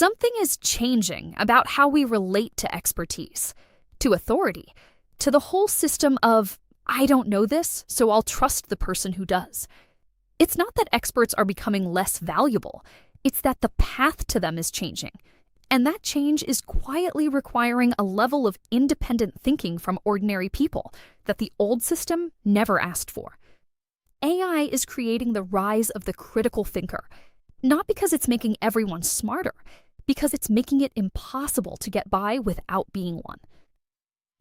Something is changing about how we relate to expertise, to authority, to the whole system of, I don't know this, so I'll trust the person who does. It's not that experts are becoming less valuable, it's that the path to them is changing. And that change is quietly requiring a level of independent thinking from ordinary people that the old system never asked for. AI is creating the rise of the critical thinker, not because it's making everyone smarter, because it's making it impossible to get by without being one.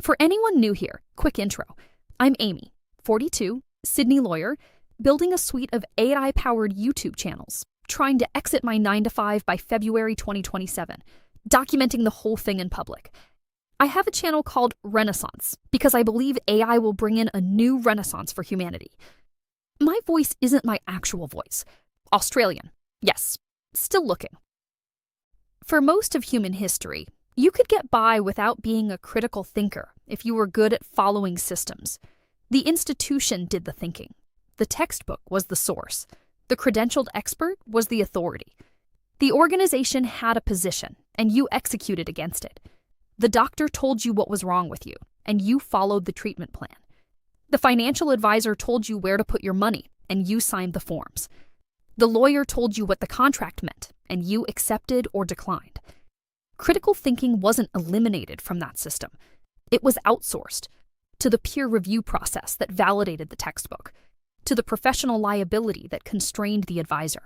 For anyone new here, quick intro. I'm Aimee, 42, Sydney lawyer, building a suite of AI-powered YouTube channels, trying to exit my 9-to-5 by February 2027, documenting the whole thing in public. I have a channel called Renaissance because I believe AI will bring in a new renaissance for humanity. My voice isn't my actual voice. Australian. Yes, still looking. For most of human history, you could get by without being a critical thinker if you were good at following systems. The institution did the thinking. The textbook was the source. The credentialed expert was the authority. The organization had a position, and you executed against it. The doctor told you what was wrong with you, and you followed the treatment plan. The financial advisor told you where to put your money, and you signed the forms. The lawyer told you what the contract meant, and you accepted or declined. Critical thinking wasn't eliminated from that system. It was outsourced to the peer review process that validated the textbook, to the professional liability that constrained the advisor,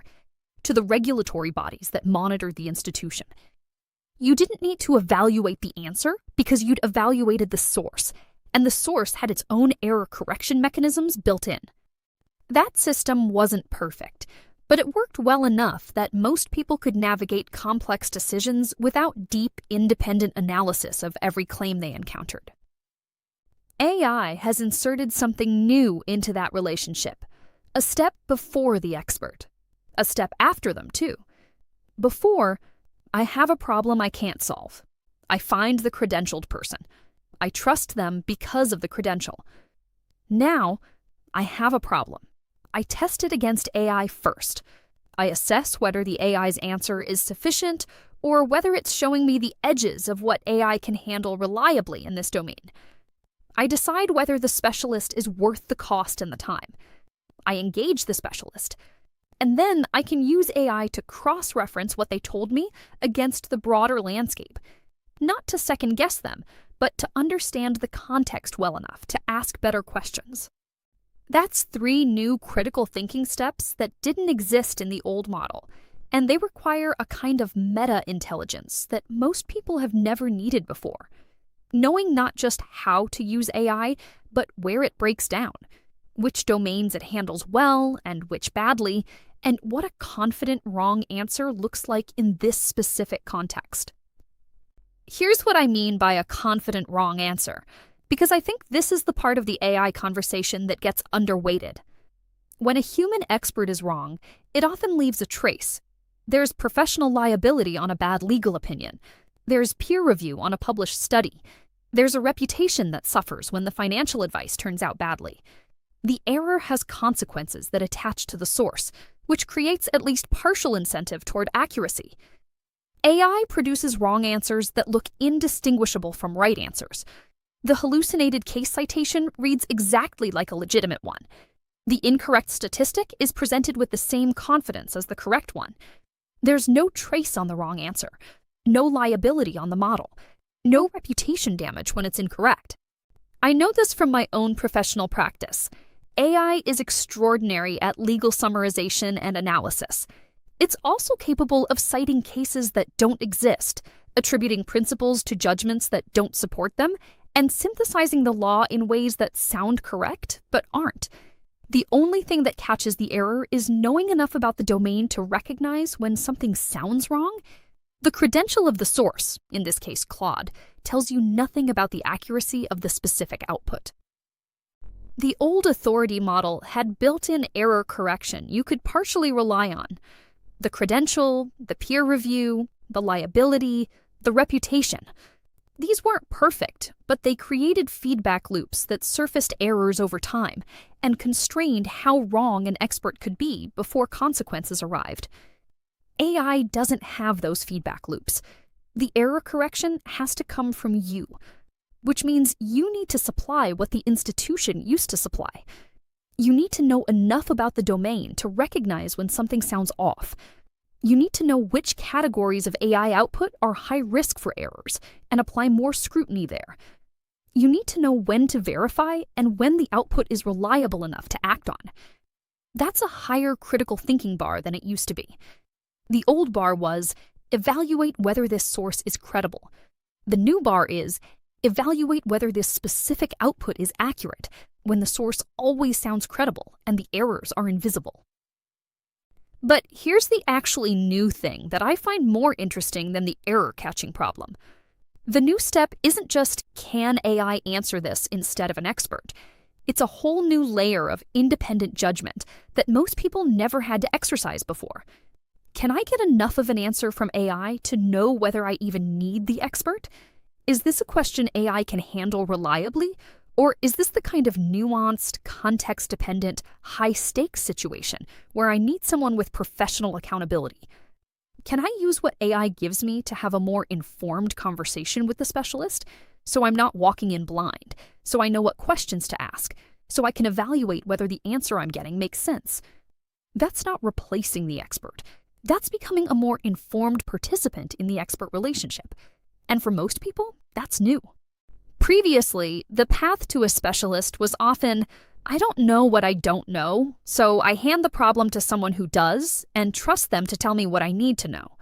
to the regulatory bodies that monitored the institution. You didn't need to evaluate the answer because you'd evaluated the source, and the source had its own error correction mechanisms built in. That system wasn't perfect, but it worked well enough that most people could navigate complex decisions without deep, independent analysis of every claim they encountered. AI has inserted something new into that relationship, a step before the expert, a step after them, too. Before, I have a problem I can't solve. I find the credentialed person. I trust them because of the credential. Now, I have a problem. I test it against AI first. I assess whether the AI's answer is sufficient or whether it's showing me the edges of what AI can handle reliably in this domain. I decide whether the specialist is worth the cost and the time. I engage the specialist. And then I can use AI to cross-reference what they told me against the broader landscape. Not to second-guess them, but to understand the context well enough to ask better questions. That's 3 new critical thinking steps that didn't exist in the old model, and they require a kind of meta-intelligence that most people have never needed before. Knowing not just how to use AI, but where it breaks down, which domains it handles well and which badly, and what a confident wrong answer looks like in this specific context. Here's what I mean by a confident wrong answer, because I think this is the part of the AI conversation that gets underweighted. When a human expert is wrong, it often leaves a trace. There's professional liability on a bad legal opinion. There's peer review on a published study. There's a reputation that suffers when the financial advice turns out badly. The error has consequences that attach to the source, which creates at least partial incentive toward accuracy. AI produces wrong answers that look indistinguishable from right answers. The hallucinated case citation reads exactly like a legitimate one. The incorrect statistic is presented with the same confidence as the correct one. There's no trace on the wrong answer, no liability on the model, no reputation damage when it's incorrect. I know this from my own professional practice. AI is extraordinary at legal summarization and analysis. It's also capable of citing cases that don't exist, attributing principles to judgments that don't support them, and synthesizing the law in ways that sound correct but aren't. The only thing that catches the error is knowing enough about the domain to recognize when something sounds wrong. The credential of the source, in this case Claude, tells you nothing about the accuracy of the specific output. The old authority model had built-in error correction you could partially rely on. The credential, the peer review, the liability, the reputation. These weren't perfect, but they created feedback loops that surfaced errors over time and constrained how wrong an expert could be before consequences arrived. AI doesn't have those feedback loops. The error correction has to come from you, which means you need to supply what the institution used to supply. You need to know enough about the domain to recognize when something sounds off. You need to know which categories of AI output are high risk for errors and apply more scrutiny there. You need to know when to verify and when the output is reliable enough to act on. That's a higher critical thinking bar than it used to be. The old bar was, evaluate whether this source is credible. The new bar is, evaluate whether this specific output is accurate when the source always sounds credible and the errors are invisible. But here's the actually new thing that I find more interesting than the error catching problem. The new step isn't just, can AI answer this instead of an expert? It's a whole new layer of independent judgment that most people never had to exercise before. Can I get enough of an answer from AI to know whether I even need the expert? Is this a question AI can handle reliably? Or is this the kind of nuanced, context-dependent, high-stakes situation where I need someone with professional accountability? Can I use what AI gives me to have a more informed conversation with the specialist, so I'm not walking in blind, so I know what questions to ask, so I can evaluate whether the answer I'm getting makes sense? That's not replacing the expert. That's becoming a more informed participant in the expert relationship. And for most people, that's new. Previously, the path to a specialist was often, I don't know what I don't know, so I hand the problem to someone who does and trust them to tell me what I need to know.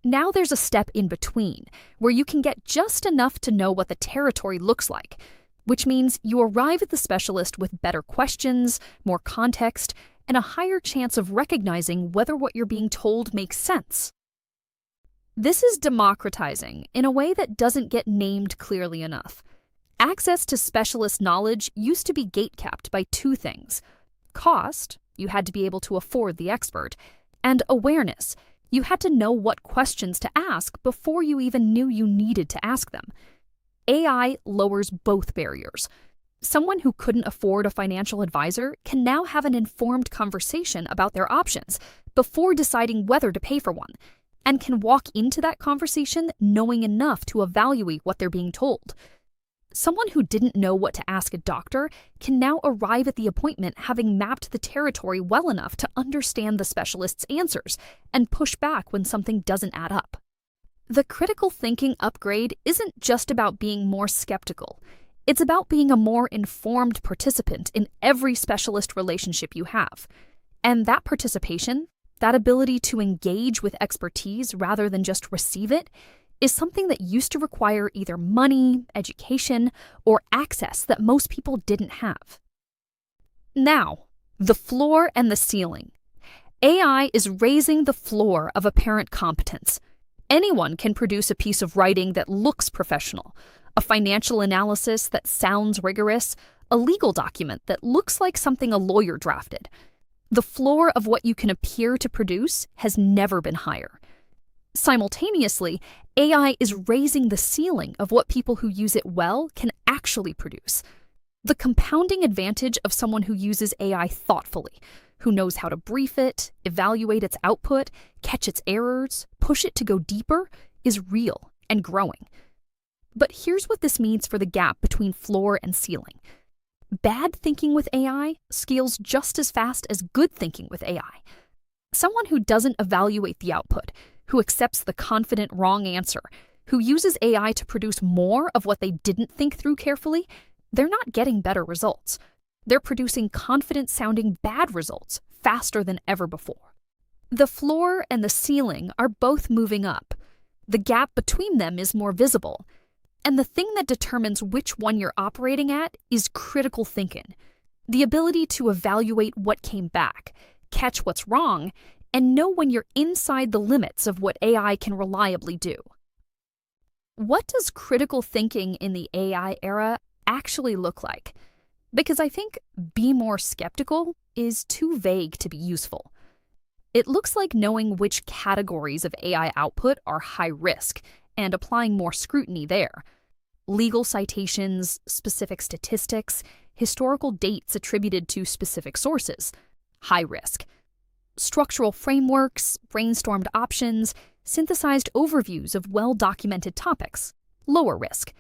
Now there's a step in between, where you can get just enough to know what the territory looks like, which means you arrive at the specialist with better questions, more context, and a higher chance of recognizing whether what you're being told makes sense. This is democratizing in a way that doesn't get named clearly enough. Access to specialist knowledge used to be gatekept by two things. Cost, you had to be able to afford the expert, and awareness, you had to know what questions to ask before you even knew you needed to ask them. AI lowers both barriers. Someone who couldn't afford a financial advisor can now have an informed conversation about their options before deciding whether to pay for one, and can walk into that conversation knowing enough to evaluate what they're being told. Someone who didn't know what to ask a doctor can now arrive at the appointment having mapped the territory well enough to understand the specialist's answers and push back when something doesn't add up. The critical thinking upgrade isn't just about being more skeptical. It's about being a more informed participant in every specialist relationship you have. And that participation, that ability to engage with expertise rather than just receive it, is something that used to require either money, education, or access that most people didn't have. Now, the floor and the ceiling. AI is raising the floor of apparent competence. Anyone can produce a piece of writing that looks professional, a financial analysis that sounds rigorous, a legal document that looks like something a lawyer drafted. The floor of what you can appear to produce has never been higher. Simultaneously, AI is raising the ceiling of what people who use it well can actually produce. The compounding advantage of someone who uses AI thoughtfully, who knows how to brief it, evaluate its output, catch its errors, push it to go deeper, is real and growing. But here's what this means for the gap between floor and ceiling. Bad thinking with AI scales just as fast as good thinking with AI. Someone who doesn't evaluate the output, who accepts the confident wrong answer, who uses AI to produce more of what they didn't think through carefully, they're not getting better results. They're producing confident-sounding bad results faster than ever before. The floor and the ceiling are both moving up. The gap between them is more visible. And the thing that determines which one you're operating at is critical thinking. The ability to evaluate what came back, catch what's wrong, and know when you're inside the limits of what AI can reliably do. What does critical thinking in the AI era actually look like? Because I think be more skeptical is too vague to be useful. It looks like knowing which categories of AI output are high risk and applying more scrutiny there. Legal citations, specific statistics, historical dates attributed to specific sources, high risk. structural frameworks, brainstormed options, synthesized overviews of well-documented topics. Lower risk.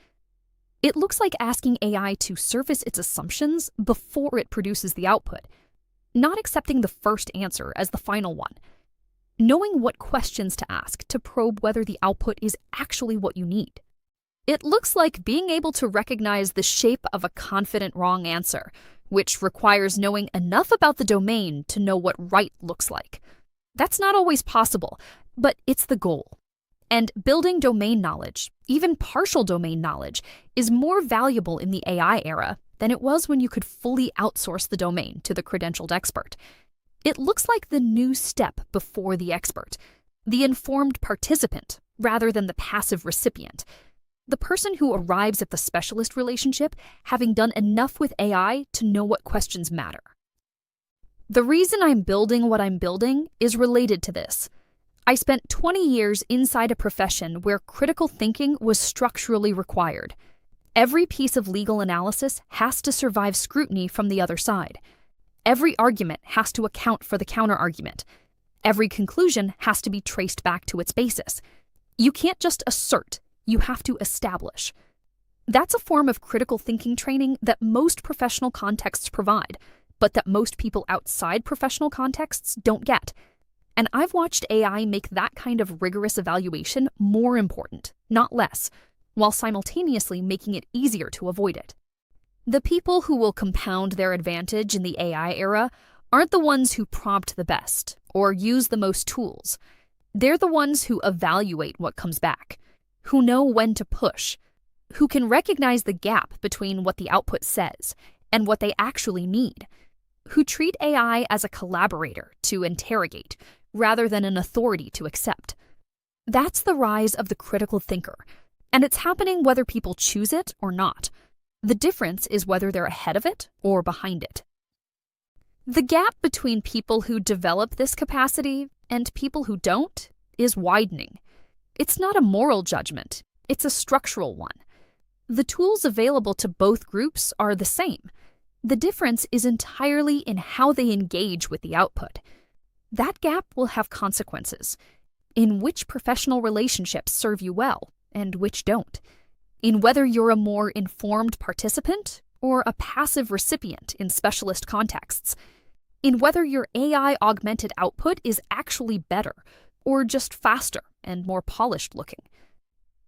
It looks like asking AI to surface its assumptions before it produces the output, not accepting the first answer as the final one. Knowing what questions to ask to probe whether the output is actually what you need. It looks like being able to recognize the shape of a confident wrong answer, which requires knowing enough about the domain to know what right looks like. That's not always possible, but it's the goal. And building domain knowledge, even partial domain knowledge, is more valuable in the AI era than it was when you could fully outsource the domain to the credentialed expert. It looks like the new step before the expert, the informed participant rather than the passive recipient. The person who arrives at the specialist relationship having done enough with AI to know what questions matter. The reason I'm building what I'm building is related to this. I spent 20 years inside a profession where critical thinking was structurally required. Every piece of legal analysis has to survive scrutiny from the other side. Every argument has to account for the counterargument. Every conclusion has to be traced back to its basis. You can't just assert, you have to establish. That's a form of critical thinking training that most professional contexts provide, but that most people outside professional contexts don't get. And I've watched AI make that kind of rigorous evaluation more important, not less, while simultaneously making it easier to avoid it. The people who will compound their advantage in the AI era aren't the ones who prompt the best or use the most tools. They're the ones who evaluate what comes back, who know when to push, who can recognize the gap between what the output says and what they actually need, who treat AI as a collaborator to interrogate rather than an authority to accept. That's the rise of the critical thinker, and it's happening whether people choose it or not. The difference is whether they're ahead of it or behind it. The gap between people who develop this capacity and people who don't is widening. It's not a moral judgment, it's a structural one. The tools available to both groups are the same. The difference is entirely in how they engage with the output. That gap will have consequences in which professional relationships serve you well and which don't, in whether you're a more informed participant or a passive recipient in specialist contexts, in whether your AI-augmented output is actually better or just faster and more polished looking.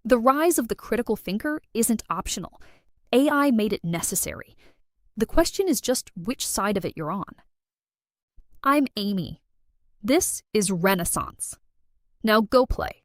The rise of the critical thinker isn't optional. AI made it necessary. The question is just which side of it you're on. I'm Aimee. This is Renaissance. Now go play.